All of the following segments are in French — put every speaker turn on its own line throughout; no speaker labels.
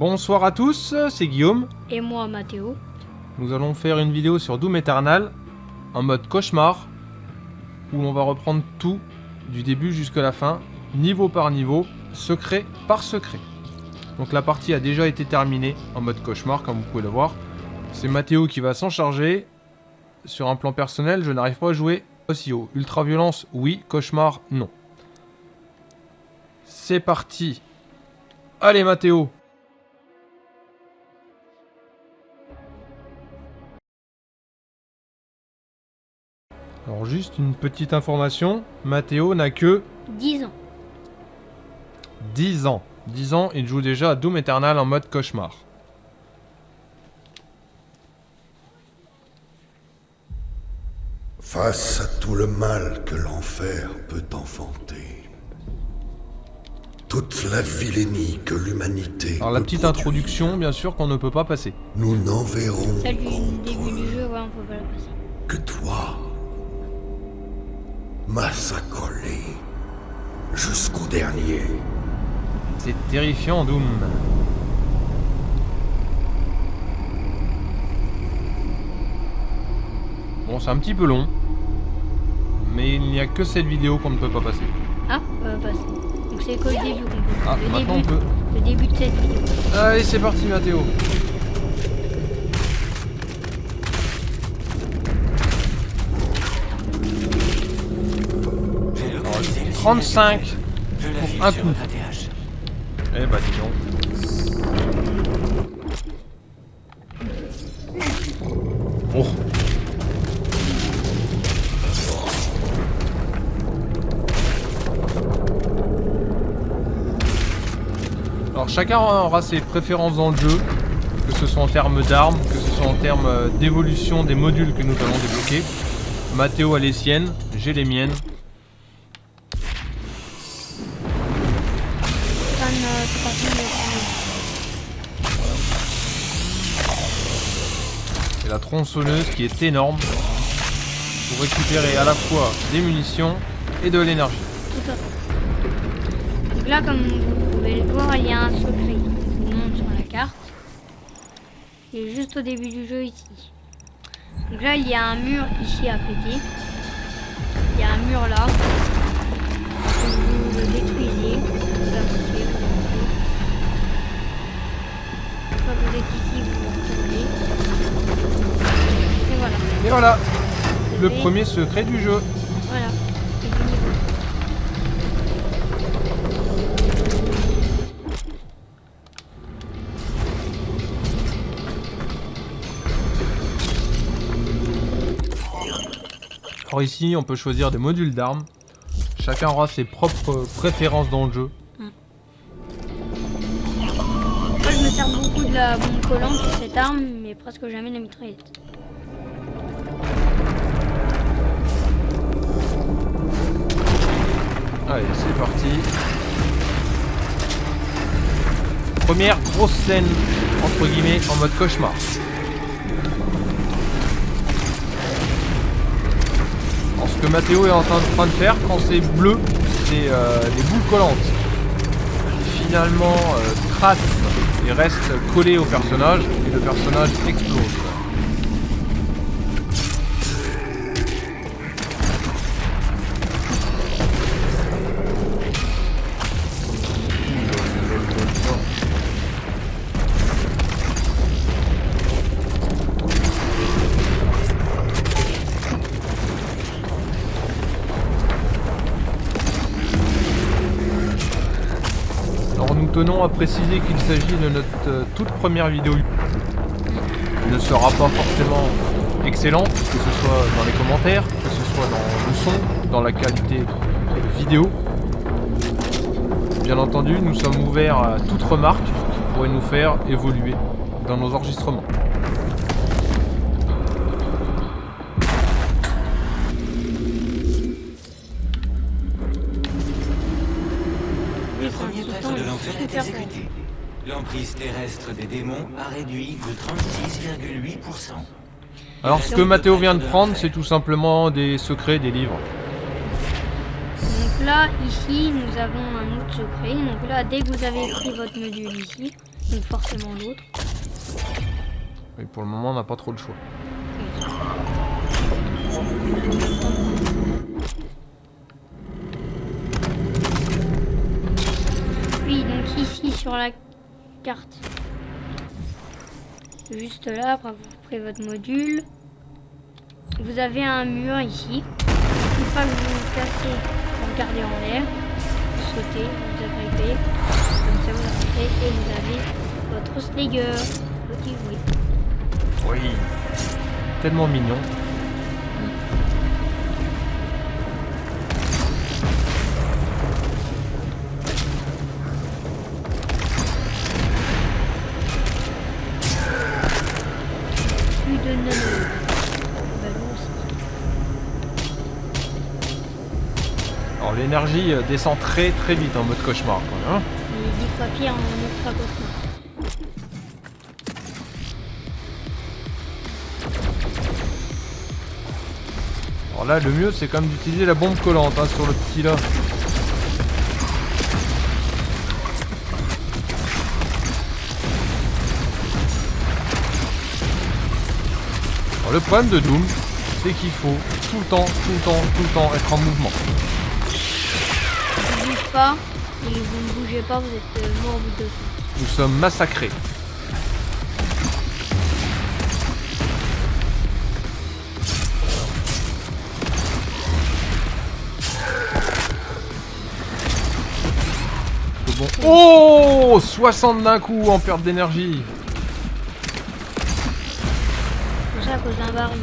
Bonsoir à tous, c'est Guillaume.
Et moi, Mathéo.
Nous allons faire une vidéo sur Doom Eternal en mode cauchemar où on va reprendre tout du début jusqu'à la fin, niveau par niveau, secret par secret. Donc la partie a déjà été terminée en mode cauchemar comme vous pouvez le voir. C'est Mathéo qui va s'en charger. Sur un plan personnel, je n'arrive pas à jouer aussi haut. Ultra violence, oui. Cauchemar, non. C'est parti. Allez Mathéo. Alors juste une petite information, Mathéo n'a que
10 ans.
10 ans. 10 ans, il joue déjà à Doom Eternal en mode cauchemar.
Face à tout le mal que l'enfer peut enfanter, toute la vilainie que l'humanité
Alors la
peut
petite
produire,
introduction, bien sûr, qu'on ne peut pas passer.
nous n'enverrons
Celle du
contre
début du jeu, ouais, on peut pas la passer.
que toi, massacre-les jusqu'au dernier.
C'est terrifiant, Doom. Bon, c'est un petit peu long. Mais il n'y a que cette vidéo qu'on ne peut pas passer.
Ah, on peut pas passer. Donc c'est que le début qu'on peut.
Ah,
le
maintenant
début,
on peut.
Le début de cette vidéo.
Allez, c'est parti, Mathéo. Alors, 35 pour un coup. Eh bah, dis donc. Oh. Alors chacun aura ses préférences dans le jeu, que ce soit en termes d'armes, que ce soit en termes d'évolution des modules que nous allons débloquer. Mathéo a les siennes, j'ai les miennes. Et la tronçonneuse qui est énorme pour récupérer à la fois des munitions et de l'énergie.
Tout à fait. Donc là, comme vous pouvez le voir, il y a un secret qui vous montre sur la carte. Il est juste au début du jeu ici. Donc là, il y a un mur ici à péter. Il y a un mur là. Vous le détruisez. Vous avancez, vous avancez. Une fois que vous êtes ici, vous retournez. Et voilà.
Et voilà, le premier secret du jeu.
Voilà. C'est du niveau.
Alors ici, on peut choisir des modules d'armes. Chacun aura ses propres préférences dans le jeu.
Moi, je me sers beaucoup de la bombe collante sur cette arme, mais presque jamais de la mitraillette.
Allez, c'est parti. Première grosse scène, entre guillemets, en mode cauchemar. Alors, ce que Mathéo est en train de faire, quand c'est bleu, c'est les boules collantes qui finalement tracent et restent collées au personnage, et le personnage explose. Alors nous tenons à préciser qu'il s'agit de notre toute première vidéo. Elle ne sera pas forcément excellente, que ce soit dans les commentaires, que ce soit dans le son, dans la qualité vidéo. Bien entendu, nous sommes ouverts à toute remarque qui pourrait nous faire évoluer dans nos enregistrements.
Le premier test de l'enfer est exécuté. L'emprise terrestre des démons a réduit de 36,8%.
Alors ce que Mathéo vient de prendre, c'est tout simplement des secrets des livres.
Donc là, ici, nous avons un autre secret. Donc là, dès que vous avez pris votre module ici, Donc forcément l'autre.
Oui, pour le moment, on n'a pas trop le choix.
Oui, donc ici sur la carte. Juste là, après vous prenez votre module. Vous avez un mur ici. Une fois que vous vous placez, vous regardez en l'air, vous sautez, vous agrippez, comme ça vous agrippez et vous avez votre Slayer. Ok, oui.
Oui. Tellement mignon.
Plus de nano. Ballon aussi.
Alors l'énergie descend très très vite en mode cauchemar. Quoi, hein.
Et 10 fois pire en ultra cauchemar.
Alors là, le mieux, c'est quand même d'utiliser la bombe collante hein, sur le petit là. Alors, le problème de Doom, c'est qu'il faut tout le temps être en mouvement.
Vous ne bougez pas, et vous ne bougez pas, vous êtes mort au bout de 2 secondes.
Nous sommes massacrés. Bon. Oh, 60 d'un coup en perte d'énergie.
Tout ça à cause d'un baril.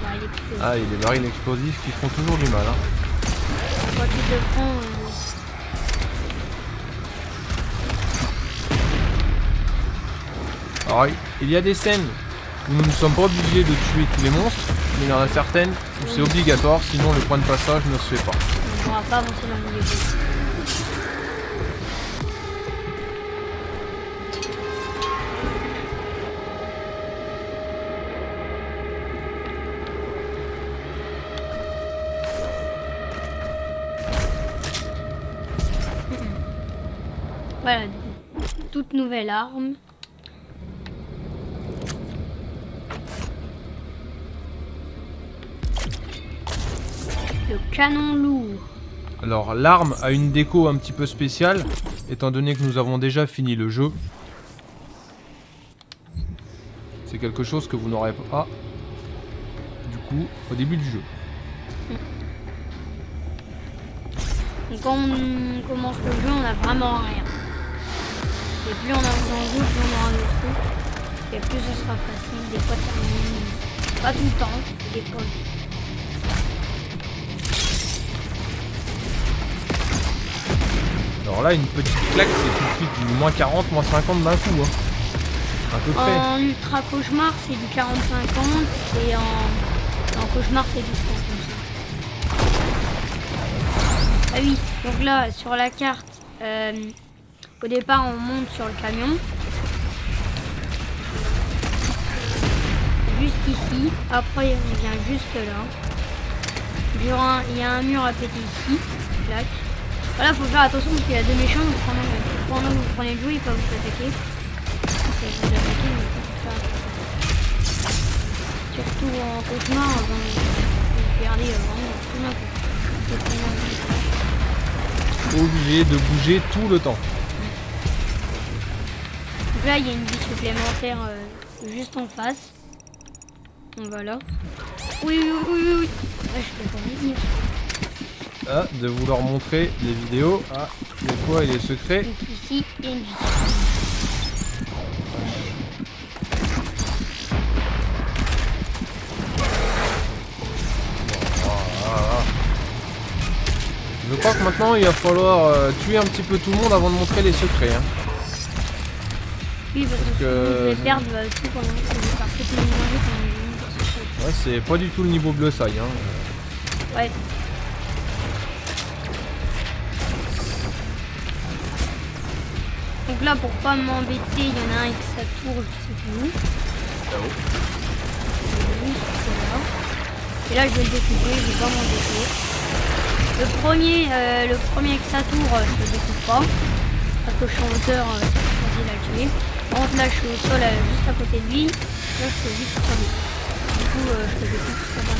Baril explosif.
Ah, il y a des barils explosifs qui font toujours du mal. Hein.
Quand tu te prends...
Alors, il y a des scènes où nous ne sommes pas obligés de tuer tous les monstres, mais il y en a certaines où c'est obligatoire, sinon le point de passage ne se fait pas.
on ne pourra pas avancer dans le niveau. Voilà, toute nouvelle arme. Le canon lourd.
Alors l'arme a une déco un petit peu spéciale, étant donné que nous avons déjà fini le jeu. C'est quelque chose que vous n'aurez pas, du coup, au début du jeu.
Donc quand on commence le jeu, on n'a vraiment rien. Et plus on avance dans le jeu, plus on aura le truc. Et plus ce sera facile. Des fois, ça pas tout le temps. Des fois.
Alors là, une petite claque, c'est tout de suite du moins 40, moins 50 d'un coup. Hein. À peu près.
En ultra cauchemar, c'est du 40-50. Et en cauchemar, c'est du 30 comme ça. Ah oui, donc là, sur la carte, au départ, on monte sur le camion. Juste ici. Après, on vient juste là. Il y a un mur à péter ici. Clac. Voilà, faut faire attention parce qu'il y a deux méchants. Donc pendant que vous prenez le jeu, ils peuvent vous attaquer. Et vous attaquer, mais il faut faire attention. Surtout en cauchemar, vous perdez vraiment tout d'un coup.
Obligé de bouger tout le temps.
Donc là, il y a une vie supplémentaire juste en face. Donc voilà. Oui. Ouais, je peux pas venir.
Ah, de vouloir montrer les vidéos. Ah, des fois il est secret.
Donc ici, il y a une vie.
Je crois que maintenant il va falloir tuer un petit peu tout le monde avant de montrer les secrets. Hein.
Oui, parce que vous allez perdre tout pendant que vous partez tout le monde manger pendant que
Ouais, c'est pas du tout le niveau bleu ça. Hein.
Ouais. Donc là, pour pas m'embêter, il y en a un avec sa tour, je sais plus où.
Là-haut.
Juste là. Et là, je vais le découper, je vais pas m'embêter. Le premier avec sa tour, je le découpe pas. Parce que je suis en hauteur, c'est plus facile à le bouger. Par contre, là, je suis au sol juste à côté de lui. Là, je peux vite crever. Du coup, je peux découvrir ça dans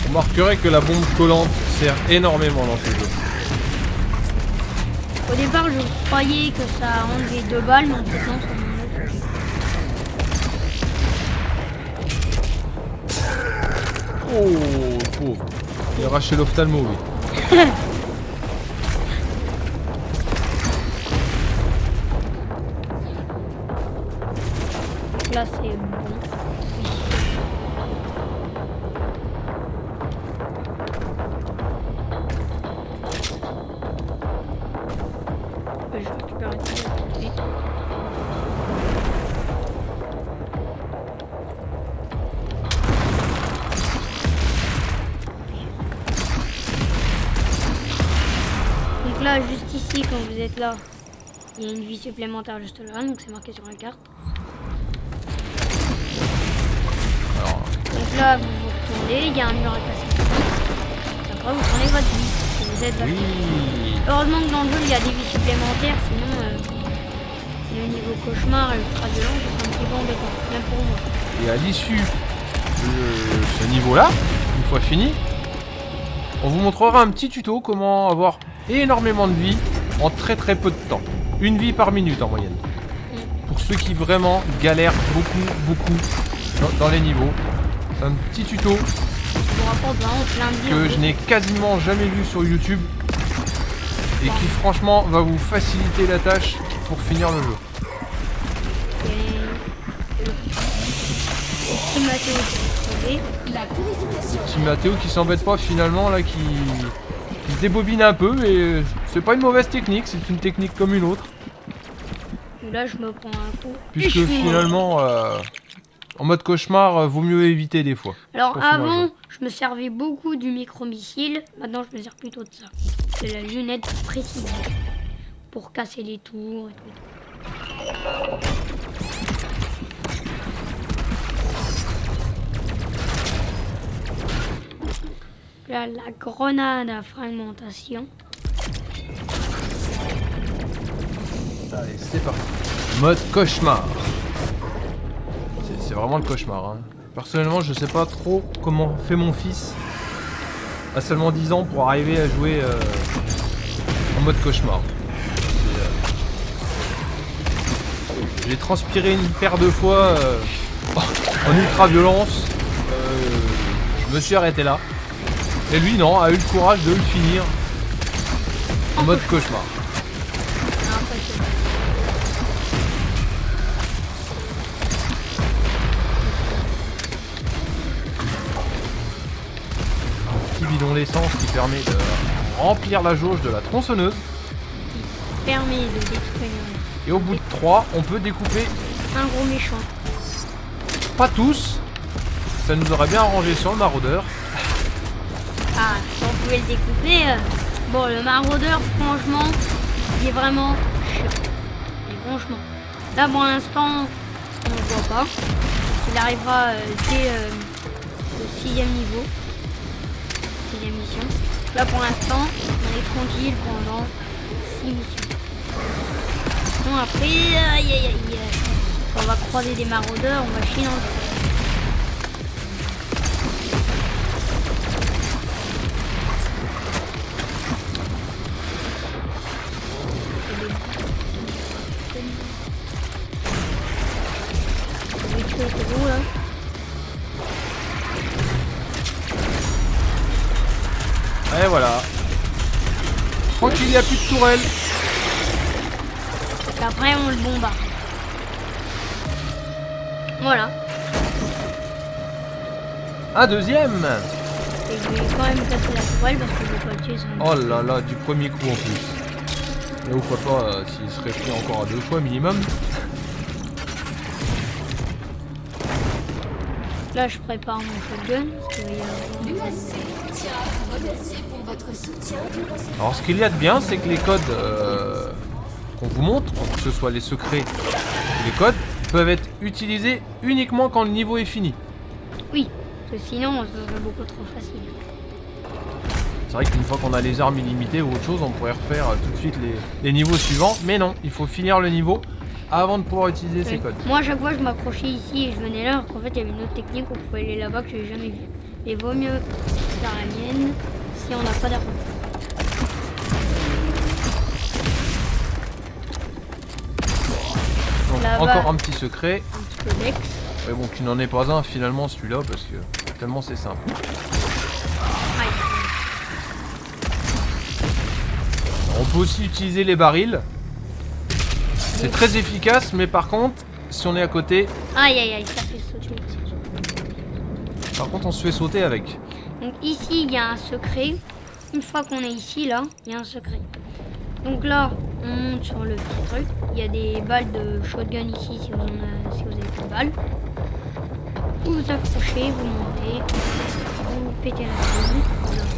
Vous remarquerez que la bombe collante sert énormément dans ce jeu.
Au départ, je croyais que ça enlevait 2 balles, mais en fait, non, ça m'en enlève.
Oh, pauvre. Il a arraché l'ophtalmo, oui.
Donc là, c'est bon. Je récupère un petit peu tout de suite. Donc là, juste ici, quand vous êtes là, il y a une vie supplémentaire juste là, donc c'est marqué sur la carte.
Alors,
Donc là, vous vous retournez, il y a un mur à casser. Après, vous prenez votre vie. Et vous êtes vachement.
oui.
Heureusement que dans le jeu, il y a des vies supplémentaires, sinon le niveau cauchemar et ultra violent, c'est un petit peu embêtant, même pour moi.
Et à l'issue de ce niveau-là, une fois fini, on vous montrera un petit tuto comment avoir énormément de vie en très très peu de temps. Une vie par minute en moyenne. Pour ceux qui vraiment galèrent beaucoup dans les niveaux. C'est un petit tuto
Je vous rapporte vraiment plein de vie.
que je n'ai quasiment jamais vu sur YouTube et qui franchement va vous faciliter la tâche pour finir le jeu.
Et Mathéo qui est
Petit Mathéo qui s'embête pas finalement là, qui se débobine un peu et c'est pas une mauvaise technique, c'est une technique comme une autre.
Et là, je me prends un coup.
Puisque finalement, en mode cauchemar, vaut mieux éviter des fois.
Alors
pour finir le
avant,
jeu.
je me servais beaucoup du micro-missile. Maintenant, je me sers plutôt de ça. C'est la lunette précise. Pour casser les tours et tout. Là, la grenade à fragmentation.
Allez, c'est parti. Mode cauchemar. C'est vraiment le cauchemar. Hein. Personnellement, je sais pas trop comment fait mon fils à seulement 10 ans pour arriver à jouer en mode cauchemar. J'ai transpiré une paire de fois en ultra violence. Je me suis arrêté là. Et lui, non, a eu le courage de le finir en mode cauchemar.
Impressionnant.
Petit bidon d'essence qui permet de remplir la jauge de la tronçonneuse.
Permet de détruire
Et au bout de 3, on peut découper,
un gros méchant.
pas tous. Ça nous aurait bien arrangé sur le maraudeur.
Ah, si on pouvait le découper. Bon, le maraudeur, franchement, il est vraiment chiant. Et franchement, là pour l'instant, on ne voit pas. Il arrivera dès le 6e niveau. 6e mission. Là pour l'instant, on est tranquille pendant 6 missions. Bon, après, aïe aïe aïe. On va croiser des maraudeurs, on va chier dans le feu. Là.
Et voilà. Je crois qu'il n'y a plus de tourelle.
Et après on le bombarde. Voilà.
Un deuxième.
Et je vais quand même casser la tourelle parce que je vais pas le tuer sans.
Oh là là, du premier coup en plus. Et pourquoi pas s'il serait pris encore à 2 fois minimum.
Là je prépare mon shotgun parce qu'il va y avoir.
Alors ce qu'il y a de bien, c'est que les codes qu'on vous montre, que ce soit les secrets ou les codes, peuvent être utilisés uniquement quand le niveau est fini.
Oui, parce que sinon ça serait beaucoup trop facile.
vrai qu'une fois qu'on a les armes illimitées ou autre chose, on pourrait refaire tout de suite les niveaux suivants. Mais non, il faut finir le niveau avant de pouvoir utiliser ces codes.
Moi, à chaque fois, je m'accrochais ici et je venais là, alors qu'en fait, il y avait une autre technique, on pouvait aller là-bas que j'ai jamais vue. Et vaut mieux faire la mienne si on n'a pas d'armes.
Donc,
Là-bas.
encore un petit secret.
Un petit peu d'ex.
Mais bon, qui n'en est pas un finalement celui-là, parce que tellement c'est simple.
Aïe.
On peut aussi utiliser les barils. C'est très efficace, mais par contre, si on est à côté,
Aïe, aïe, aïe, ça fait sauter.
par contre on se fait sauter avec.
Donc ici, il y a un secret. Une fois qu'on est ici, là, il y a un secret. Donc là, on monte sur le petit truc. Il y a des balles de shotgun ici si vous avez plus de balles. Vous vous accrochez, vous montez, vous pétez la grille,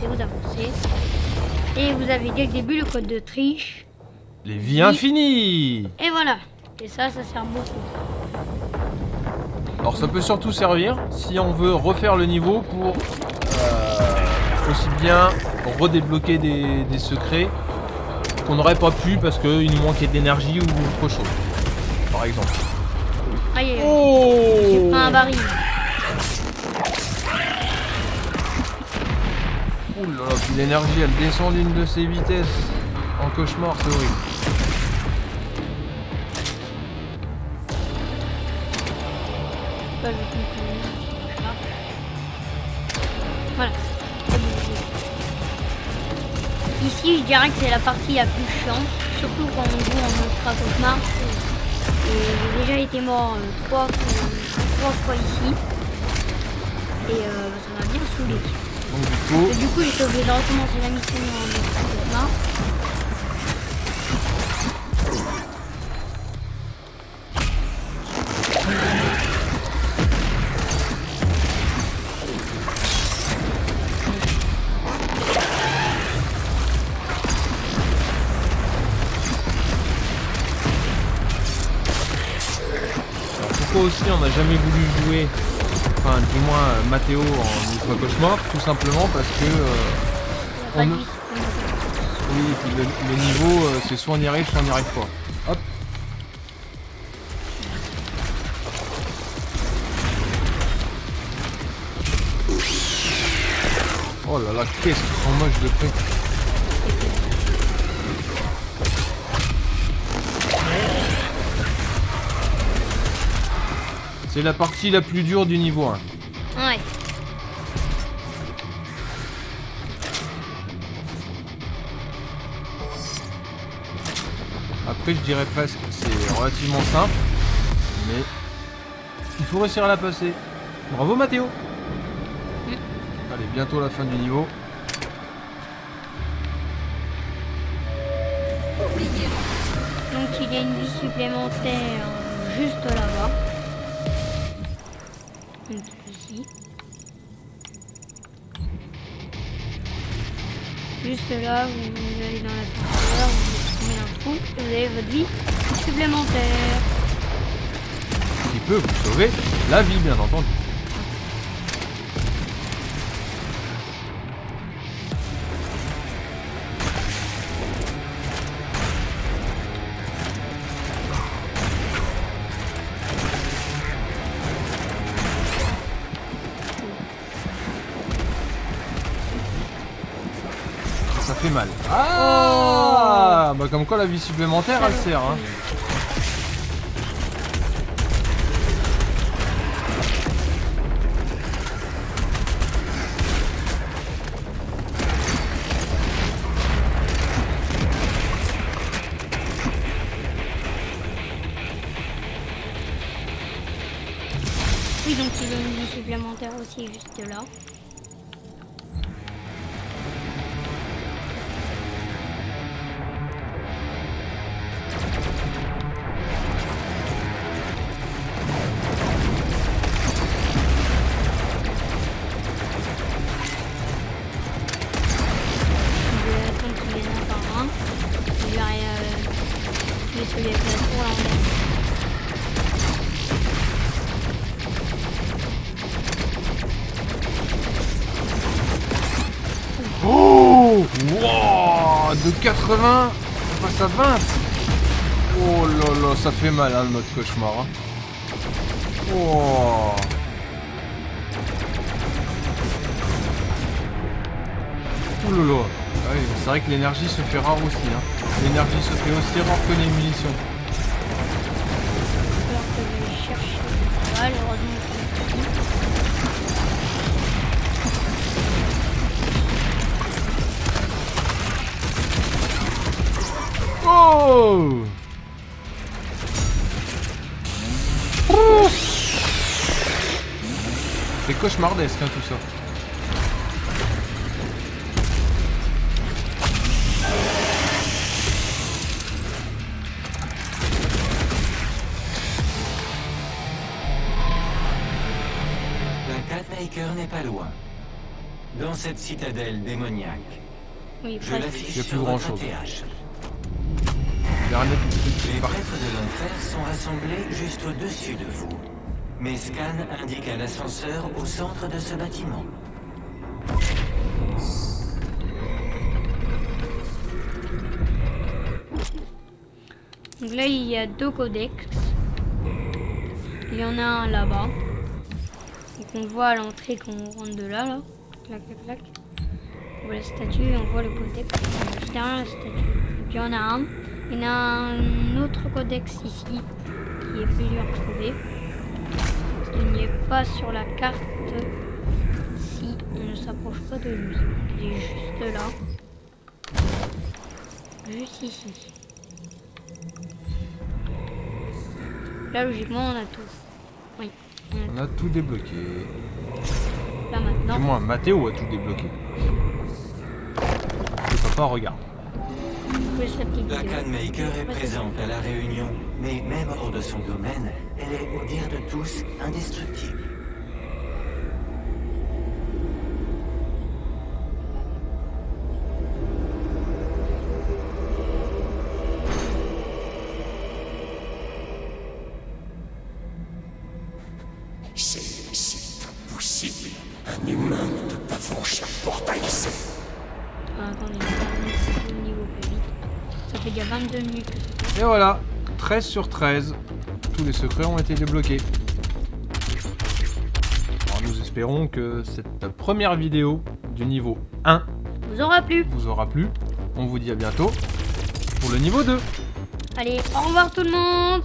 vous avancez. Et vous avez dès le début le code de triche.
Les vies infinies.
Et voilà. Et ça sert beaucoup.
Alors ça peut surtout servir si on veut refaire le niveau pour aussi bien redébloquer des secrets qu'on n'aurait pas pu parce qu'il nous manquait d'énergie ou autre chose. Par exemple.
Aïe, aïe, aïe.
Oh,
J'ai pris un baril.
oh là là, puis l'énergie elle descend d'une de ses vitesses. En cauchemar, c'est horrible.
Là, je vais continuer un petit peu ça. Voilà. Ici, je dirais que c'est la partie la plus chiante, surtout quand on joue en ultra cauchemar. Et j'ai déjà été mort trois fois ici. Et ça m'a bien saoulé.
Donc
Et du coup, j'étais obligé de recommencer la mission en ultra cauchemar.
pourquoi aussi on n'a jamais voulu jouer, enfin du moins Mathéo en ultra cauchemar, tout simplement parce que
Il y a pas de
on-
vie.
oui, et puis le niveau c'est soit on y arrive, soit on n'y arrive pas. Hop. Oh là là, qu'est-ce qu'ils sont moches de près. C'est la partie la plus dure du niveau 1.
Ouais.
Après je dirais presque c'est relativement simple, mais il faut réussir à la passer. Bravo Mathéo. Allez, bientôt la fin du niveau.
Donc il y a une vie supplémentaire juste là-bas. Donc ici. Juste là, vous allez dans l'ascenseur, vous mettez un trou et vous avez votre vie supplémentaire.
Qui peut vous sauver la vie, bien entendu. Ça fait mal. Ah, bah comme quoi la vie supplémentaire elle sert hein.
Oui, donc il y a une vie supplémentaire aussi juste là. Je vais attendre qu'il vienne un par un. Je vais tuer celui avec la tour là en dernier.
De 80, on passe à 20. Oh là là, ça fait mal hein, le mode cauchemar. Hein. Oh. Ouh là là. Ah oui, c'est vrai que l'énergie se fait rare aussi. Hein. L'énergie se fait aussi rare que les munitions.
Alors que je vais chercher. Voilà, heureusement que
Oh. Ouh. C'est cauchemardesque hein, tout ça.
Maker n'est pas loin. Dans cette citadelle démoniaque.
oui,
Je
presque.
l'affiche
Il y a plus
sur votre
grand-chose.
ATH.
Dernier
Les prêtres de l'enfer sont rassemblés juste au-dessus de vous. Mes scans indiquent un ascenseur au centre de ce bâtiment.
Donc là, il y a 2 codex. Il y en a un là-bas. Donc on voit à l'entrée quand on rentre de là, là. Clac, clac, clac. On voit la statue et on voit le codex juste derrière la statue. Puis il y en a un. Il y en a un autre codex ici qui est plus dur à trouver. Il n'y est pas sur la carte si on ne s'approche pas de lui. Il est juste là. Juste ici. Là, logiquement, on a tout. Oui.
On a tout débloqué.
Là
Du
maintenant.
moins, Mathéo a tout débloqué. Le papa regarde.
Oui, sa petite
La
vidéo.
Canmaker est présente à la réunion, mais même hors de son domaine, elle est, au dire de tous, indestructible.
C'est impossible. Un humain ne peut pas franchir le portail ici.
Ah, attendez, je vais faire le niveau plus vite. Ça fait déjà 22 minutes que ça fait.
Et voilà, 13 sur 13. Tous les secrets ont été débloqués. Alors nous espérons que cette première vidéo du niveau 1
Vous aura plu.
vous aura plu. On vous dit à bientôt pour le niveau 2.
Allez, au revoir tout le monde.